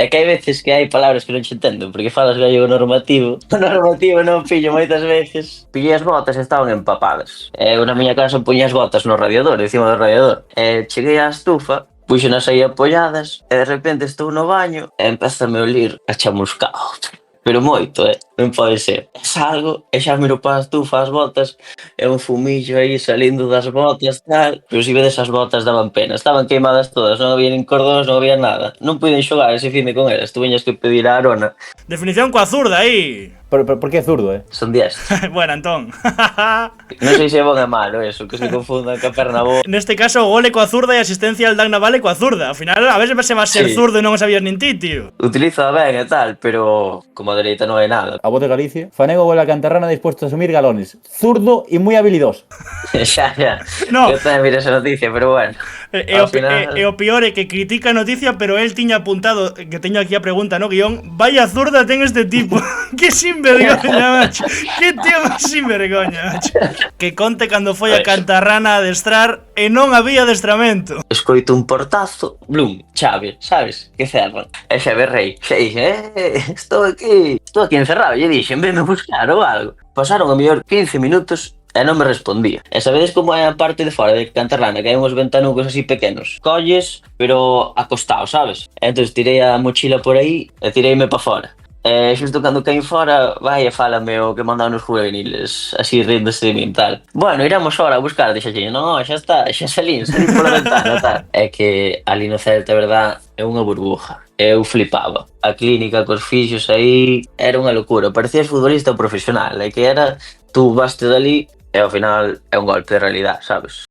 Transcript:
É que hai veces que hai palabras que non che entendo, porque falas gallego normativo. O normativo non pillo moitas veces. Pillei as botas e estaban empapadas. Eu na miña casa puña as botas no radiador, encima do radiador. Cheguei á estufa, puxenas aí apoiadas, e de repente estou no baño e empezame a olir a chamuscao. Pero moito, non pode ser. Salgo e xa miro para a estufa as botas e un fumillo aí salindo das botas, tal. Pero si vedes as botas daban pena, estaban queimadas todas, non había nin cordóns, non había nada. Non puiden xogar ese finde con elas, tuveñas que pedir a Arona. Definición coa zurda aí. Por que zurdo, Son diestros. Bueno, Antón. Non sei se é bon ou malo eso, que se confundan ca perna boa. Neste caso, o gole coa zurda e asistencia al Dan Naval coa zurda. Ao final, a veces se va a ser Sí. zurdo e non o sabías nin ti, tío. Utilizo ben e tal, pero como a dereita non hai nada. A voz de Galicia. Fanego gol a Cantarrana dispuesto a asumir galones. Zurdo y muy habilidoso. Xa. No. Eu tamén miro esa noticia, pero bueno. E Ao final- o peor é que critica a noticia, pero él tiña apuntado, que teño aquí a pregunta no guión, vaya zurda ten este tipo. Que sinvergoña, macho. Que tío máis sinvergoña, macho. Que conte cando foi a Cantarrana a adestrar e non había adestramento. Escoito un portazo, blum, chave, sabes? Que cerran. E xa berrei, xa dixe, estou aquí encerrado. E dixen, venme a buscar ou algo. Pasaron a mellor 15 minutos e non me respondía. E sabedes como é a parte de fora de Cantarlana, que hai uns ventanucos así pequenos. Colles, pero acostado, sabes? E entón tirei a mochila por aí e tireime pa fora. E xusto cando caín fora, vai e fálame o que mandaban os juveniles, así ríndose de min, tal. Bueno, iremos ahora a buscar, dixalle, non, xa está, xa salín pola ventana, tal. É que ali no Celta, verdad, é unha burbuja. Eu flipaba. A clínica cos fixos aí era unha locura. Parecías futbolista profesional, é que era, tú vaste dali e ao final é un golpe de realidade, sabes?